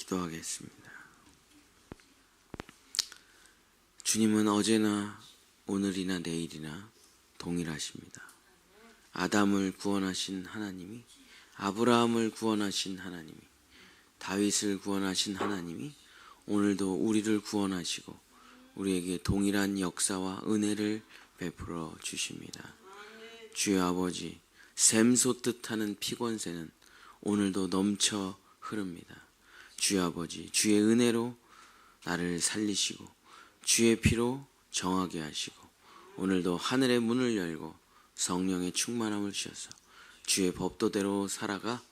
기도하겠습니다. 주님은 어제나 오늘이나 내일이나 동일하십니다. 아담을 구원하신 하나님이, 아브라함을 구원하신 하나님이, 다윗을 구원하신 하나님이 오늘도 우리를 구원하시고 우리에게 동일한 역사와 은혜를 베풀어 주십니다. 주여 아버지, 샘솟듯 하는 피곤새는 오늘도 넘쳐 흐릅니다. 주여 아버지, 주의 은혜로 나를 살리시고 주의 피로 정하게 하시고 오늘도 하늘의 문을 열고 성령의 충만함을 주셔서 주의 법도대로 살아가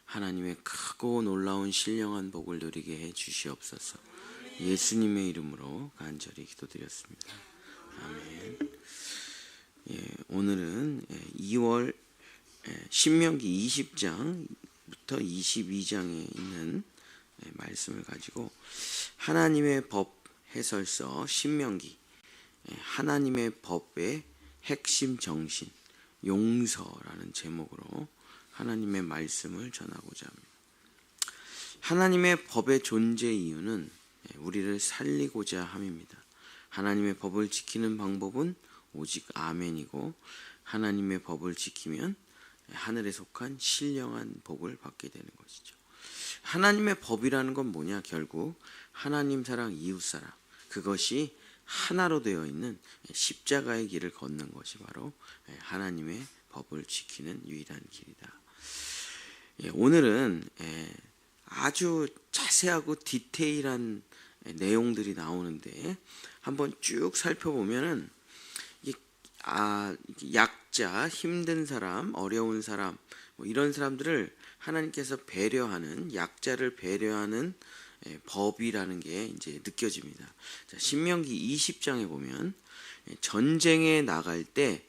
하나님의 크고 놀라운 신령한 복을 누리게 해 주시옵소서. 예수님의 이름으로 간절히 기도드렸습니다. 아멘. 오늘은 2월 신명기 20장부터 22장에 있는 말씀을 가지고 하나님의 법 해설서 신명기, 하나님의 법의 핵심 정신, 용서라는 제목으로 하나님의 말씀을 전하고자 합니다. 하나님의 법의 존재 이유는 우리를 살리고자 함입니다. 하나님의 법을 지키는 방법은 오직 아멘이고, 하나님의 법을 지키면 하늘에 속한 신령한 복을 받게 되는 것이죠. 하나님의 법이라는 건 뭐냐? 결국 하나님 사랑, 이웃 사랑, 그것이 하나로 되어 있는 십자가의 길을 걷는 것이 바로 하나님의 법을 지키는 유일한 길이다. 오늘은 아주 자세하고 디테일한 내용들이 나오는데 한번 쭉 살펴보면은 약자, 힘든 사람, 어려운 사람, 이런 사람들을 하나님께서 배려하는, 약자를 배려하는 법이라는 게 이제 느껴집니다. 자, 신명기 20장에 보면 전쟁에 나갈 때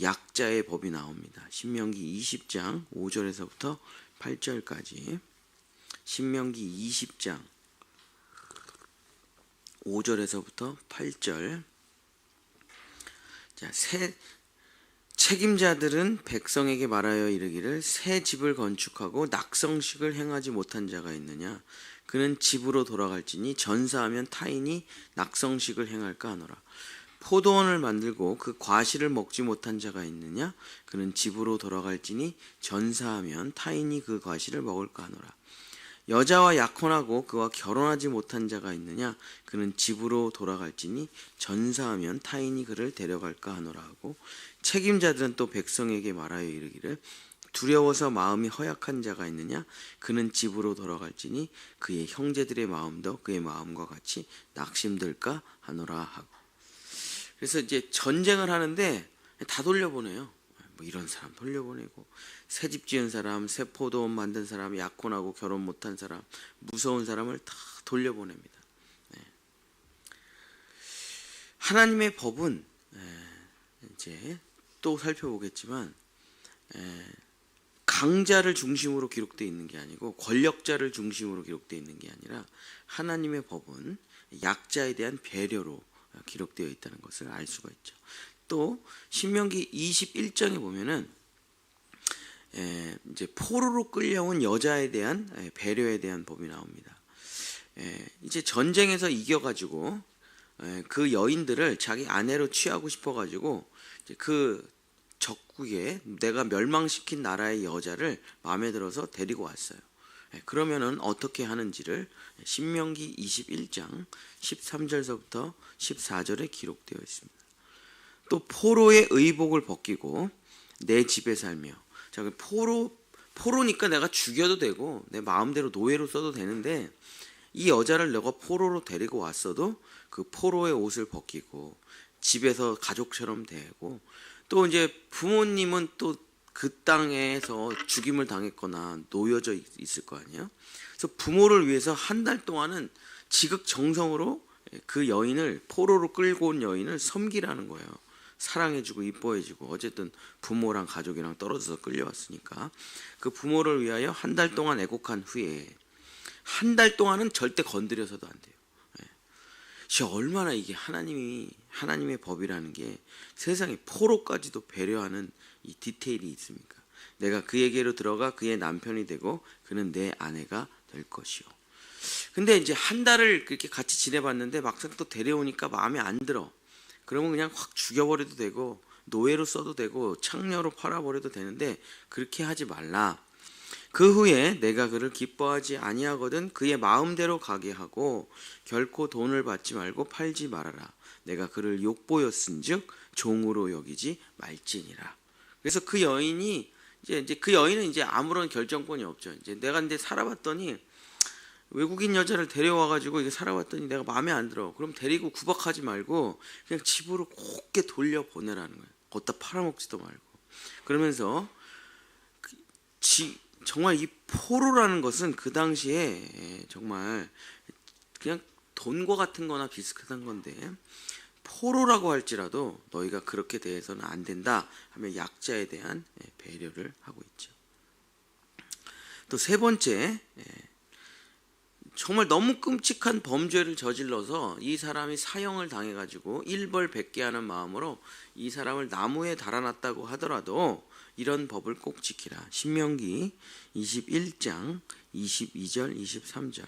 약자의 법이 나옵니다. 신명기 20장 5절에서부터 8절까지. 신명기 20장 5절에서부터 8절. 자, 책임자들은 백성에게 말하여 이르기를, 새 집을 건축하고 낙성식을 행하지 못한 자가 있느냐? 그는 집으로 돌아갈지니 전사하면 타인이 낙성식을 행할까 하노라. 포도원을 만들고 그 과실을 먹지 못한 자가 있느냐? 그는 집으로 돌아갈지니 전사하면 타인이 그 과실을 먹을까 하노라. 여자와 약혼하고 그와 결혼하지 못한 자가 있느냐? 그는 집으로 돌아갈지니 전사하면 타인이 그를 데려갈까 하노라 하고, 책임자들은 또 백성에게 말하여 이르기를, 두려워서 마음이 허약한 자가 있느냐? 그는 집으로 돌아갈지니 그의 형제들의 마음도 그의 마음과 같이 낙심될까 하노라 하고. 그래서 이제 전쟁을 하는데 다 돌려보내요. 뭐 이런 사람 돌려보내고, 새 집 지은 사람, 새 포도원 만든 사람, 약혼하고 결혼 못한 사람, 무서운 사람을 다 돌려보냅니다. 하나님의 법은 이제 또 살펴보겠지만 강자를 중심으로 기록되어 있는 게 아니고 권력자를 중심으로 기록되어 있는 게 아니라 하나님의 법은 약자에 대한 배려로 기록되어 있다는 것을 알 수가 있죠. 또 신명기 21장에 보면은 이제 포로로 끌려온 여자에 대한 배려에 대한 법이 나옵니다. 이제 전쟁에서 이겨가지고 그 여인들을 자기 아내로 취하고 싶어가지고 그 적국에 내가 멸망시킨 나라의 여자를 마음에 들어서 데리고 왔어요. 그러면은 어떻게 하는지를 신명기 21장 13절서부터 14절에 기록되어 있습니다. 또 포로의 의복을 벗기고 내 집에 살며, 자, 포로니까 내가 죽여도 되고 내 마음대로 노예로 써도 되는데, 이 여자를 내가 포로로 데리고 왔어도 그 포로의 옷을 벗기고 집에서 가족처럼 대고, 또 이제 부모님은 또 그 땅에서 죽임을 당했거나 놓여져 있을 거 아니에요. 그래서 부모를 위해서 한 달 동안은 지극정성으로 그 여인을, 포로로 끌고 온 여인을 섬기라는 거예요. 사랑해주고 이뻐해주고, 어쨌든 부모랑 가족이랑 떨어져서 끌려왔으니까 그 부모를 위하여 한 달 동안 애곡한 후에 한 달 동안은 절대 건드려서도 안 돼요. 얼마나 이게 하나님의 법이라는 게 세상에 포로까지도 배려하는 이 디테일이 있습니까? 내가 그에게로 들어가 그의 남편이 되고 그는 내 아내가 될 것이요. 근데 이제 한 달을 그렇게 같이 지내봤는데 막상 또 데려오니까 마음에 안 들어. 그러면 그냥 확 죽여버려도 되고 노예로 써도 되고 창녀로 팔아버려도 되는데 그렇게 하지 말라. 그 후에 내가 그를 기뻐하지 아니하거든 그의 마음대로 가게 하고 결코 돈을 받지 말고 팔지 말아라. 내가 그를 욕보였은즉 종으로 여기지 말지니라. 그래서 그 여인이 이제 그 여인은 이제 아무런 결정권이 없죠. 이제 내가 근데 살아봤더니 외국인 여자를 데려와가지고 이게 살아봤더니 내가 마음에 안 들어. 그럼 데리고 구박하지 말고 그냥 집으로 곱게 돌려 보내라는 거예요. 걷다 팔아먹지도 말고. 그러면서 정말 이 포로라는 것은 그 당시에 정말 그냥 돈과 같은 거나 비슷한 건데 포로라고 할지라도 너희가 그렇게 대해서는 안 된다 하며 약자에 대한 배려를 하고 있죠. 또 세 번째, 정말 너무 끔찍한 범죄를 저질러서 이 사람이 사형을 당해가지고 일벌백계 하는 마음으로 이 사람을 나무에 달아놨다고 하더라도 이런 법을 꼭 지키라. 신명기 21장 22절 23절.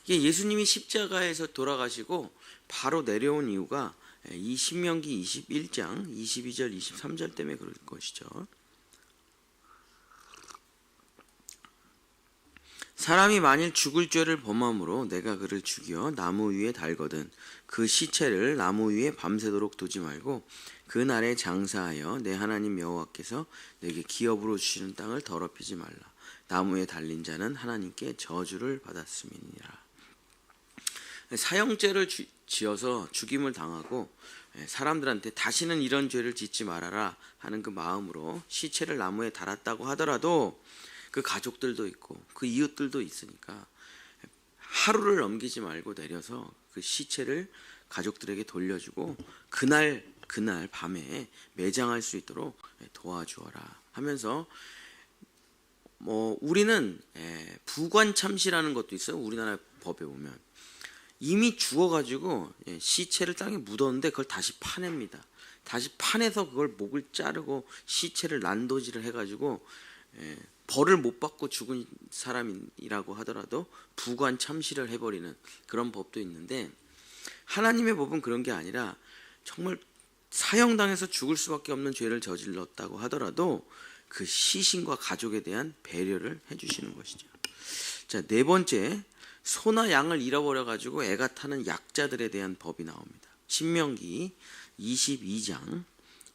이게 예수님이 십자가에서 돌아가시고 바로 내려온 이유가 이 신명기 21장 22절 23절 때문에 그럴 것이죠. 사람이 만일 죽을 죄를 범함으로 내가 그를 죽여 나무 위에 달거든 그 시체를 나무 위에 밤새도록 두지 말고 그 날에 장사하여 내 하나님 여호와께서 내게 기업으로 주시는 땅을 더럽히지 말라. 나무에 달린 자는 하나님께 저주를 받았음이니라. 사형죄를 지어서 죽임을 당하고 사람들한테 다시는 이런 죄를 짓지 말아라 하는 그 마음으로 시체를 나무에 달았다고 하더라도 그 가족들도 있고 그 이웃들도 있으니까 하루를 넘기지 말고 내려서 그 시체를 가족들에게 돌려주고 그날 밤에 매장할 수 있도록 도와주어라 하면서 우리는 부관참시라는 것도 있어요. 우리나라 법에 보면 이미 죽어가지고 시체를 땅에 묻었는데 그걸 다시 파냅니다. 다시 파내서 그걸 목을 자르고 시체를 난도질을 해가지고 벌을 못 받고 죽은 사람이라고 하더라도 부관 참시를 해버리는 그런 법도 있는데 하나님의 법은 그런 게 아니라 정말 사형당해서 죽을 수밖에 없는 죄를 저질렀다고 하더라도 그 시신과 가족에 대한 배려를 해주시는 것이죠. 자, 네 번째, 소나 양을 잃어버려 가지고 애가 타는 약자들에 대한 법이 나옵니다. 신명기 22장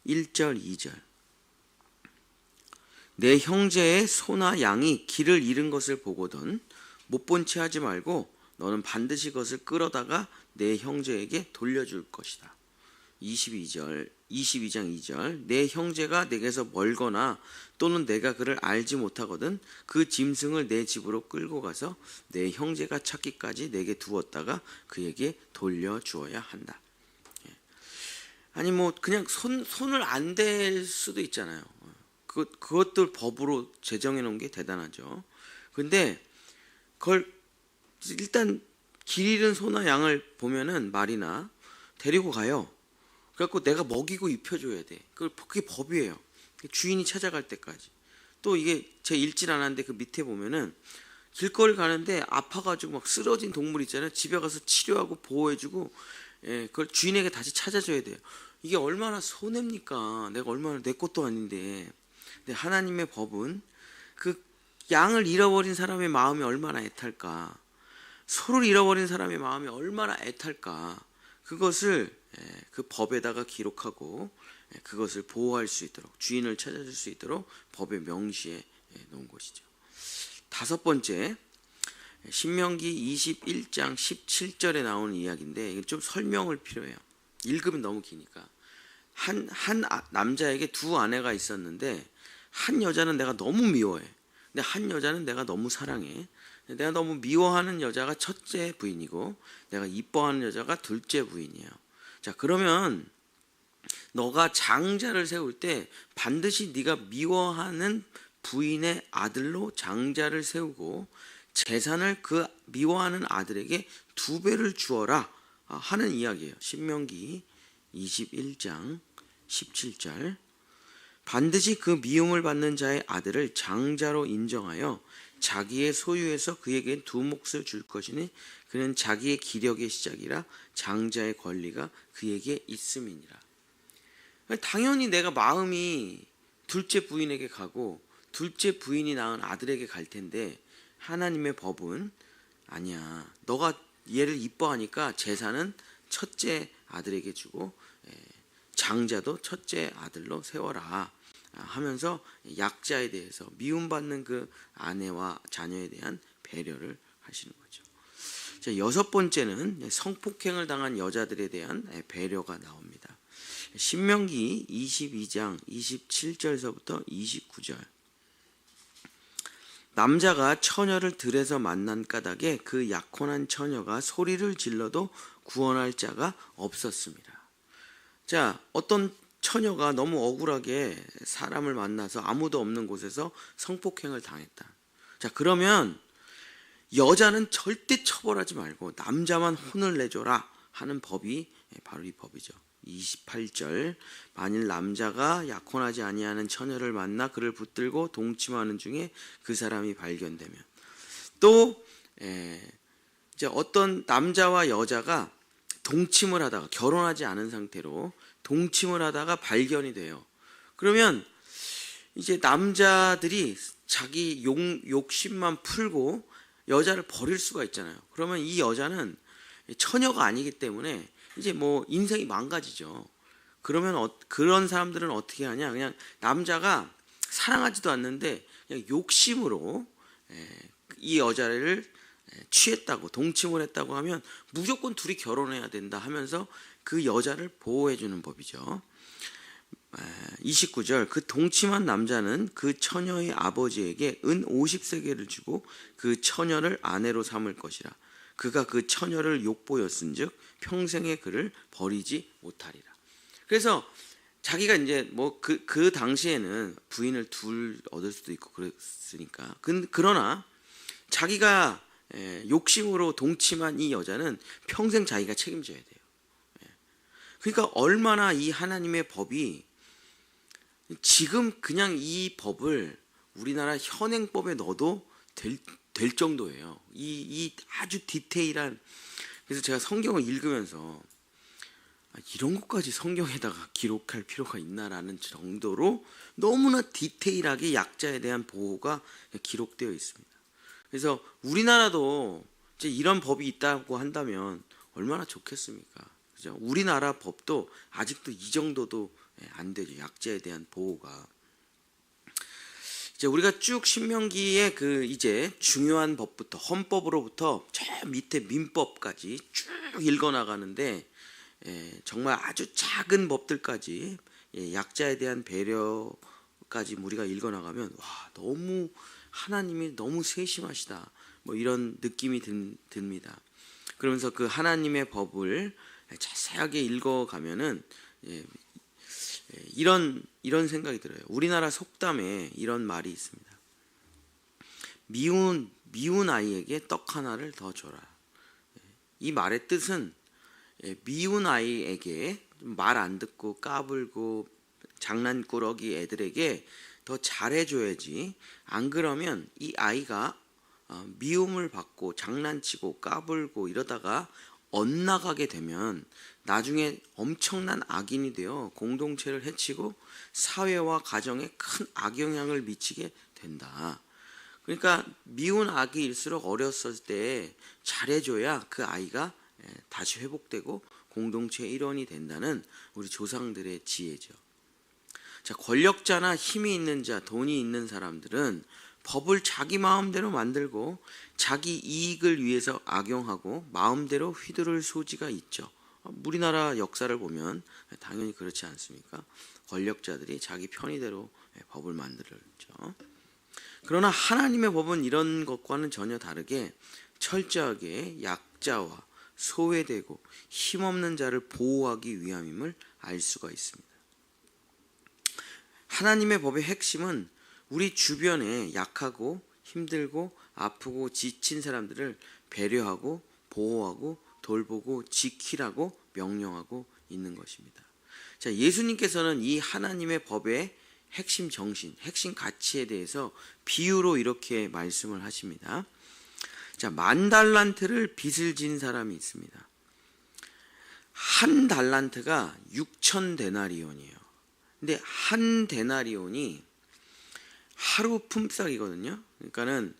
1절 2절. 내 형제의 소나 양이 길을 잃은 것을 보거든 못 본 채 하지 말고 너는 반드시 그것을 끌어다가 내 형제에게 돌려줄 것이다. 22장 2절. 내 형제가 내게서 멀거나 또는 내가 그를 알지 못하거든 그 짐승을 내 집으로 끌고 가서 내 형제가 찾기까지 내게 두었다가 그에게 돌려주어야 한다. 아니 그냥 손을 안 댈 수도 있잖아요. 그것들 법으로 제정해 놓은 게 대단하죠. 근데 그걸 일단 길 잃은 소나 양을 보면은 말이나 데리고 가요. 그래갖고 내가 먹이고 입혀줘야 돼. 그게 법이에요. 주인이 찾아갈 때까지. 또 이게 제 읽질 않았는데 그 밑에 보면은 길거리 가는데 아파가지고 막 쓰러진 동물 있잖아요. 집에 가서 치료하고 보호해주고 그걸 주인에게 다시 찾아줘야 돼요. 이게 얼마나 손해입니까? 내가 얼마나 내 것도 아닌데. 근데 하나님의 법은 그 양을 잃어버린 사람의 마음이 얼마나 애탈까? 소를 잃어버린 사람의 마음이 얼마나 애탈까? 그것을 그 법에다가 기록하고 그것을 보호할 수 있도록 주인을 찾아줄 수 있도록 법에 명시해 놓은 것이죠. 다섯 번째, 신명기 21장 17절에 나오는 이야기인데 이게 좀 설명을 필요해요. 읽으면 너무 기니까. 한 남자에게 두 아내가 있었는데 한 여자는 내가 너무 미워해. 근데 한 여자는 내가 너무 사랑해. 내가 너무 미워하는 여자가 첫째 부인이고 내가 이뻐하는 여자가 둘째 부인이에요. 자, 그러면 너가 장자를 세울 때 반드시 네가 미워하는 부인의 아들로 장자를 세우고 재산을 그 미워하는 아들에게 2배를 주어라 하는 이야기예요. 신명기 21장 17절. 반드시 그 미움을 받는 자의 아들을 장자로 인정하여 자기의 소유에서 그에게 두 몫을 줄 것이니 그는 자기의 기력의 시작이라 장자의 권리가 그에게 있음이니라. 당연히 내가 마음이 둘째 부인에게 가고 둘째 부인이 낳은 아들에게 갈 텐데 하나님의 법은 아니야. 너가 얘를 이뻐하니까 재산은 첫째 아들에게 주고 장자도 첫째 아들로 세워라 하면서 약자에 대해서 미움받는 그 아내와 자녀에 대한 배려를 하시는 거죠. 자, 여섯 번째는 성폭행을 당한 여자들에 대한 배려가 나옵니다. 신명기 22장 27절서부터 29절. 남자가 처녀를 들에서 만난 까닭에 그 약혼한 처녀가 소리를 질러도 구원할 자가 없었습니다. 자, 어떤 처녀가 너무 억울하게 사람을 만나서 아무도 없는 곳에서 성폭행을 당했다. 자, 그러면 여자는 절대 처벌하지 말고 남자만 혼을 내줘라 하는 법이 바로 이 법이죠. 28절. 만일 남자가 약혼하지 아니하는 처녀를 만나 그를 붙들고 동침하는 중에 그 사람이 발견되면, 또 이제 어떤 남자와 여자가 동침을 하다가 결혼하지 않은 상태로 동침을 하다가 발견이 돼요. 그러면 이제 남자들이 자기 욕심만 풀고 여자를 버릴 수가 있잖아요. 그러면 이 여자는 처녀가 아니기 때문에 이제 뭐 인생이 망가지죠. 그러면 그런 사람들은 어떻게 하냐? 그냥 남자가 사랑하지도 않는데 그냥 욕심으로 이 여자를 취했다고 동침을 했다고 하면 무조건 둘이 결혼해야 된다 하면서 그 여자를 보호해 주는 법이죠. 29절. 그 동침한 남자는 그 처녀의 아버지에게 은 50세겔을 주고 그 처녀를 아내로 삼을 것이라. 그가 그 처녀를 욕보였은즉 평생에 그를 버리지 못하리라. 그래서 자기가 이제 뭐 그 당시에는 부인을 둘 얻을 수도 있고 그랬으니까. 그러나 자기가 욕심으로 동침한 이 여자는 평생 자기가 책임져야 돼요. 그러니까 얼마나 이 하나님의 법이 지금 그냥 이 법을 우리나라 현행법에 넣어도 될 정도예요. 이 아주 디테일한. 그래서 제가 성경을 읽으면서 이런 것까지 성경에다가 기록할 필요가 있나라는 정도로 너무나 디테일하게 약자에 대한 보호가 기록되어 있습니다. 그래서 우리나라도 이제 이런 법이 있다고 한다면 얼마나 좋겠습니까? 그죠? 우리나라 법도 아직도 이 정도도 안 되죠. 약자에 대한 보호가. 이제 우리가 쭉 신명기의 그 이제 중요한 법부터 헌법으로부터 저 밑에 민법까지 쭉 읽어 나가는데 정말 아주 작은 법들까지 약자에 대한 배려까지 우리가 읽어 나가면 와, 너무 하나님이 너무 세심하시다. 뭐 이런 느낌이 듭니다. 그러면서 그 하나님의 법을 자세하게 읽어가면은 이런 생각이 들어요. 우리나라 속담에 이런 말이 있습니다. 미운 아이에게 떡 하나를 더 줘라. 이 말의 뜻은 미운 아이에게 말 안 듣고 까불고 장난꾸러기 애들에게 더 잘해줘야지. 안 그러면 이 아이가 미움을 받고 장난치고 까불고 이러다가 엇나가게 되면 나중에 엄청난 악인이 되어 공동체를 해치고 사회와 가정에 큰 악영향을 미치게 된다. 그러니까 미운 아기일수록 어렸을 때 잘해줘야 그 아이가 다시 회복되고 공동체의 일원이 된다는 우리 조상들의 지혜죠. 자, 권력자나 힘이 있는 자, 돈이 있는 사람들은 법을 자기 마음대로 만들고 자기 이익을 위해서 악용하고 마음대로 휘두를 소지가 있죠. 우리나라 역사를 보면 당연히 그렇지 않습니까? 권력자들이 자기 편의대로 법을 만들죠. 그러나 하나님의 법은 이런 것과는 전혀 다르게 철저하게 약자와 소외되고 힘없는 자를 보호하기 위함임을 알 수가 있습니다. 하나님의 법의 핵심은 우리 주변에 약하고 힘들고 아프고 지친 사람들을 배려하고 보호하고 돌보고 지키라고 명령하고 있는 것입니다. 자, 예수님께서는 이 하나님의 법의 핵심 정신, 핵심 가치에 대해서 비유로 이렇게 말씀을 하십니다. 자, 10,000달란트를 빚을 진 사람이 있습니다. 한 달란트가 6,000데나리온이에요. 근데 한 데나리온이 하루 품삯이거든요. 그러니까는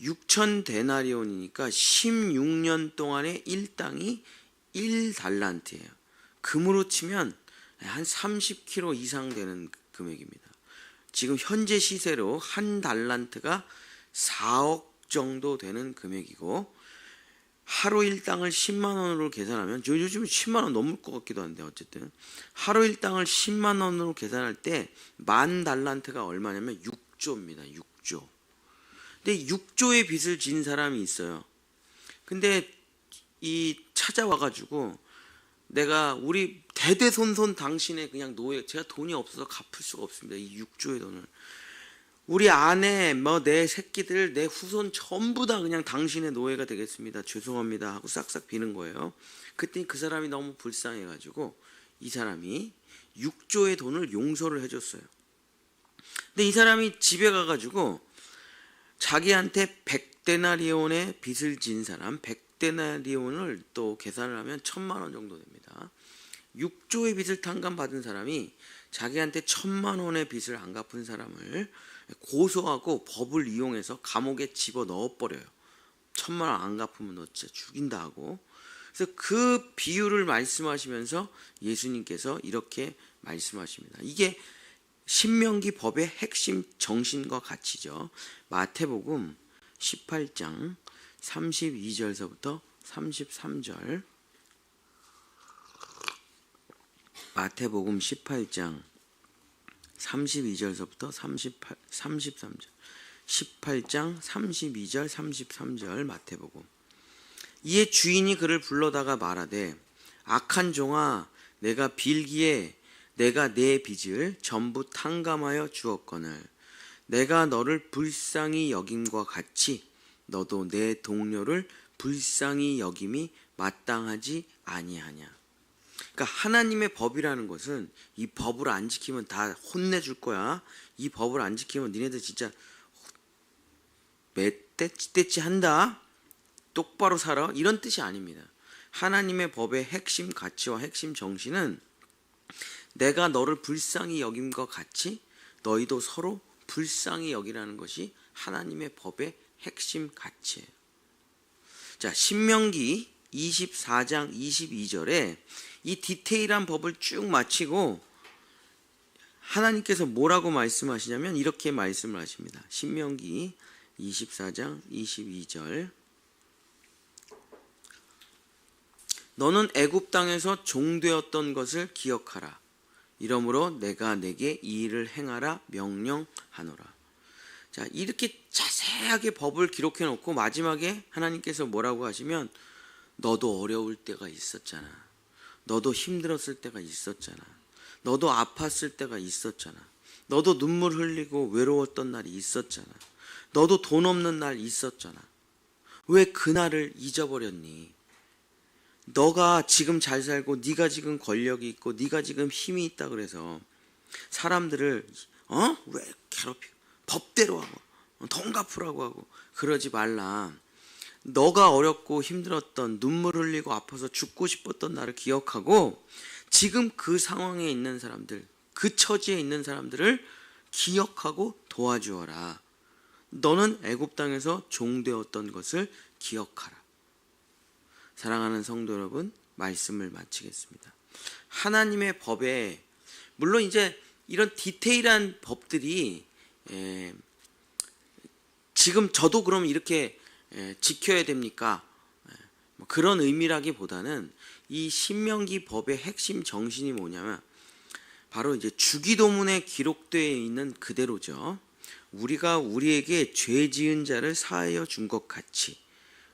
6,000데나리온이니까 16년 동안의 일당이 1달란트예요. 금으로 치면 한 30kg 이상 되는 금액입니다. 지금 현재 시세로 한 달란트가 4억 정도 되는 금액이고, 하루 일당을 10만 원으로 계산하면, 요즘 10만 원 넘을 것 같기도 한데, 어쨌든 하루 일당을 10만 원으로 계산할 때 10,000달란트가 얼마냐면 6조입니다. 6조. 근데 6조의 빚을 진 사람이 있어요. 근데 이 찾아와가지고, 내가 우리 대대손손 당신의 그냥 노예, 제가 돈이 없어서 갚을 수가 없습니다. 이 6조의 돈을. 우리 아내, 내 새끼들, 내 후손 전부 다 그냥 당신의 노예가 되겠습니다. 죄송합니다 하고 싹싹 비는 거예요. 그랬더니 그 사람이 너무 불쌍해가지고 이 사람이 6조의 돈을 용서를 해줬어요. 근데 이 사람이 집에 가가지고 자기한테 100데나리온의 빚을 진 사람, 100데나리온을 또 계산을 하면 1,000만 원 정도 됩니다. 6조의 빚을 탕감받은 사람이 자기한테 1,000만 원의 빚을 안 갚은 사람을 고소하고 법을 이용해서 감옥에 집어 넣어버려요. 1,000만 원 안 갚으면 너 진짜 죽인다 하고. 그래서 그 비유를 말씀하시면서 예수님께서 이렇게 말씀하십니다. 이게 신명기 법의 핵심 정신과 가치죠. 마태복음 18장 32절서부터 33절. 마태복음 18장 32절서부터 33절. 18장 32절 33절 마태복음. 이에 주인이 그를 불러다가 말하되, 악한 종아, 내가 빌기에 내가 내 빚을 전부 탕감하여 주었거늘 내가 너를 불쌍히 여김과 같이 너도 내 동료를 불쌍히 여김이 마땅하지 아니하냐. 그러니까 하나님의 법이라는 것은, 이 법을 안 지키면 다 혼내줄 거야, 이 법을 안 지키면 니네들 진짜 멧돼지 한다, 똑바로 살아, 이런 뜻이 아닙니다. 하나님의 법의 핵심 가치와 핵심 정신은 내가 너를 불쌍히 여김과 같이 너희도 서로 불쌍히 여기라는 것이 하나님의 법의 핵심 가치예요. 자, 신명기 24장 22절에 이 디테일한 법을 쭉 마치고 하나님께서 뭐라고 말씀하시냐면 이렇게 말씀을 하십니다. 신명기 24장 22절. 너는 애굽 땅에서 종되었던 것을 기억하라. 이러므로 내가 내게 이 일을 행하라 명령하노라. 자, 이렇게 자세하게 법을 기록해 놓고 마지막에 하나님께서 뭐라고 하시면, 너도 어려울 때가 있었잖아. 너도 힘들었을 때가 있었잖아. 너도 아팠을 때가 있었잖아. 너도 눈물 흘리고 외로웠던 날이 있었잖아. 너도 돈 없는 날 있었잖아. 왜 그날을 잊어버렸니? 너가 지금 잘 살고 네가 지금 권력이 있고 네가 지금 힘이 있다 그래서 사람들을 왜 괴롭히고 법대로 하고 돈 갚으라고 하고 그러지 말라. 너가 어렵고 힘들었던, 눈물 흘리고 아파서 죽고 싶었던 나를 기억하고 지금 그 상황에 있는 사람들, 그 처지에 있는 사람들을 기억하고 도와주어라. 너는 애굽 땅에서 종되었던 것을 기억하라. 사랑하는 성도 여러분, 말씀을 마치겠습니다. 하나님의 법에, 물론 이제 이런 디테일한 법들이 지금 저도 그럼 이렇게 지켜야 됩니까? 그런 의미라기보다는 이 신명기 법의 핵심 정신이 뭐냐면 바로 이제 주기도문에 기록되어 있는 그대로죠. 우리가 우리에게 죄 지은 자를 사하여 준 것 같이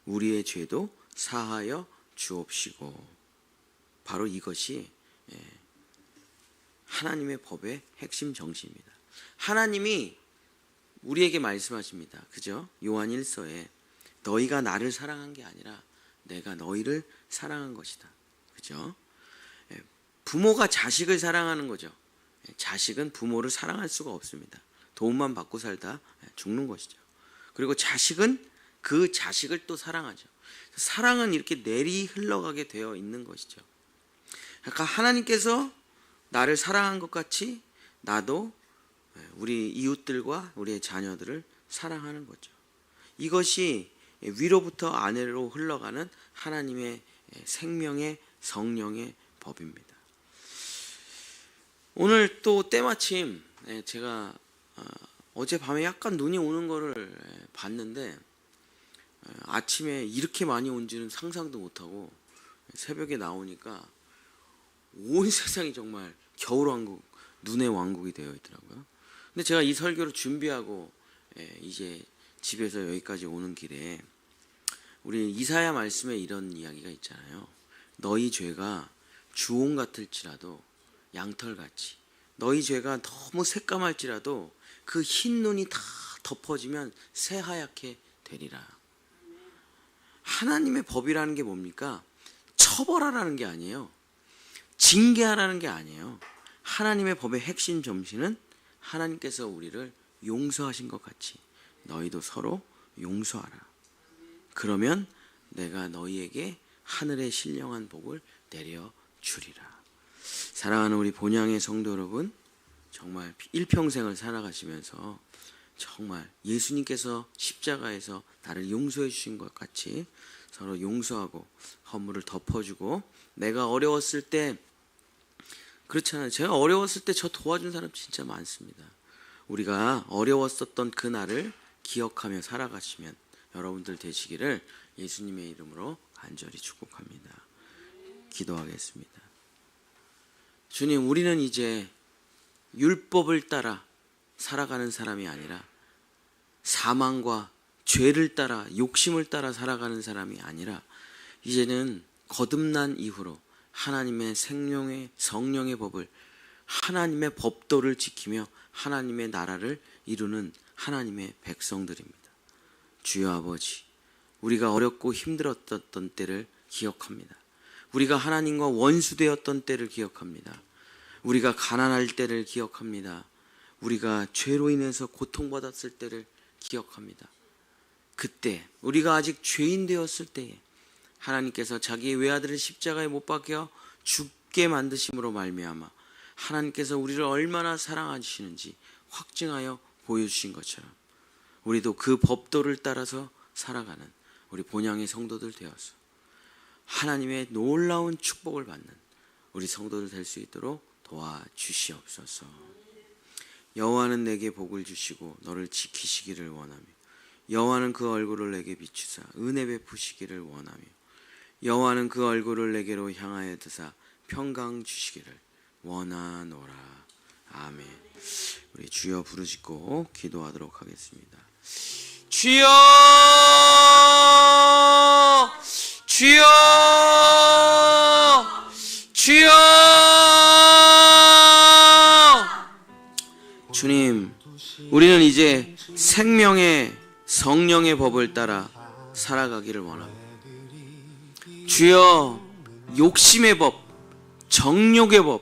우리의 죄도 사하여 주옵시고. 바로 이것이 하나님의 법의 핵심 정신입니다. 하나님이 우리에게 말씀하십니다. 그죠? 요한 1서에 너희가 나를 사랑한 게 아니라 내가 너희를 사랑한 것이다. 그죠? 부모가 자식을 사랑하는 거죠. 자식은 부모를 사랑할 수가 없습니다. 도움만 받고 살다 죽는 것이죠. 그리고 자식은 그 자식을 또 사랑하죠. 사랑은 이렇게 내리 흘러가게 되어 있는 것이죠. 그러니까 하나님께서 나를 사랑한 것 같이 나도 우리 이웃들과 우리의 자녀들을 사랑하는 거죠. 이것이 위로부터 아래로 흘러가는 하나님의 생명의 성령의 법입니다. 오늘 또 때마침 제가 어젯밤에 약간 눈이 오는 거를 봤는데 아침에 이렇게 많이 온지는 상상도 못하고 새벽에 나오니까 온 세상이 정말 겨울왕국, 눈의 왕국이 되어 있더라고요. 근데 제가 이 설교를 준비하고 이제 집에서 여기까지 오는 길에 우리 이사야 말씀에 이런 이야기가 있잖아요. 너희 죄가 주홍 같을지라도 양털같이, 너희 죄가 너무 새까말지라도 그 흰 눈이 다 덮어지면 새하얗게 되리라. 하나님의 법이라는 게 뭡니까? 처벌하라는 게 아니에요. 징계하라는 게 아니에요. 하나님의 법의 핵심 정신은 하나님께서 우리를 용서하신 것 같이 너희도 서로 용서하라. 그러면 내가 너희에게 하늘의 신령한 복을 내려주리라. 사랑하는 우리 본향의 성도 여러분, 정말 일평생을 살아가시면서 정말 예수님께서 십자가에서 나를 용서해 주신 것 같이 서로 용서하고 허물을 덮어주고, 내가 어려웠을 때, 그렇잖아요. 제가 어려웠을 때 저 도와준 사람 진짜 많습니다. 우리가 어려웠었던 그날을 기억하며 살아가시면 여러분들 되시기를 예수님의 이름으로 간절히 축복합니다. 기도하겠습니다. 주님, 우리는 이제 율법을 따라 살아가는 사람이 아니라, 사망과 죄를 따라 욕심을 따라 살아가는 사람이 아니라, 이제는 거듭난 이후로 하나님의 생명의 성령의 법을, 하나님의 법도를 지키며 하나님의 나라를 이루는 하나님의 백성들입니다. 주여 아버지, 우리가 어렵고 힘들었던 때를 기억합니다. 우리가 하나님과 원수되었던 때를 기억합니다. 우리가 가난할 때를 기억합니다. 우리가 죄로 인해서 고통받았을 때를 기억합니다. 그때 우리가 아직 죄인 되었을 때에 하나님께서 자기의 외아들을 십자가에 못 박혀 죽게 만드심으로 말미암아 하나님께서 우리를 얼마나 사랑하시는지 확증하여 보여주신 것처럼 우리도 그 법도를 따라서 살아가는 우리 본향의 성도들 되어서 하나님의 놀라운 축복을 받는 우리 성도들 될 수 있도록 도와주시옵소서. 여호와는 내게 복을 주시고 너를 지키시기를 원하며, 여호와는 그 얼굴을 내게 비추사 은혜 베푸시기를 원하며, 여호와는 그 얼굴을 내게로 향하여 드사 평강 주시기를 원하노라. 아멘. 우리 주여 부르짖고 기도하도록 하겠습니다. 주여, 주여, 주여. 주님, 우리는 이제 생명의 성령의 법을 따라 살아가기를 원합니다. 주여, 욕심의 법, 정욕의 법,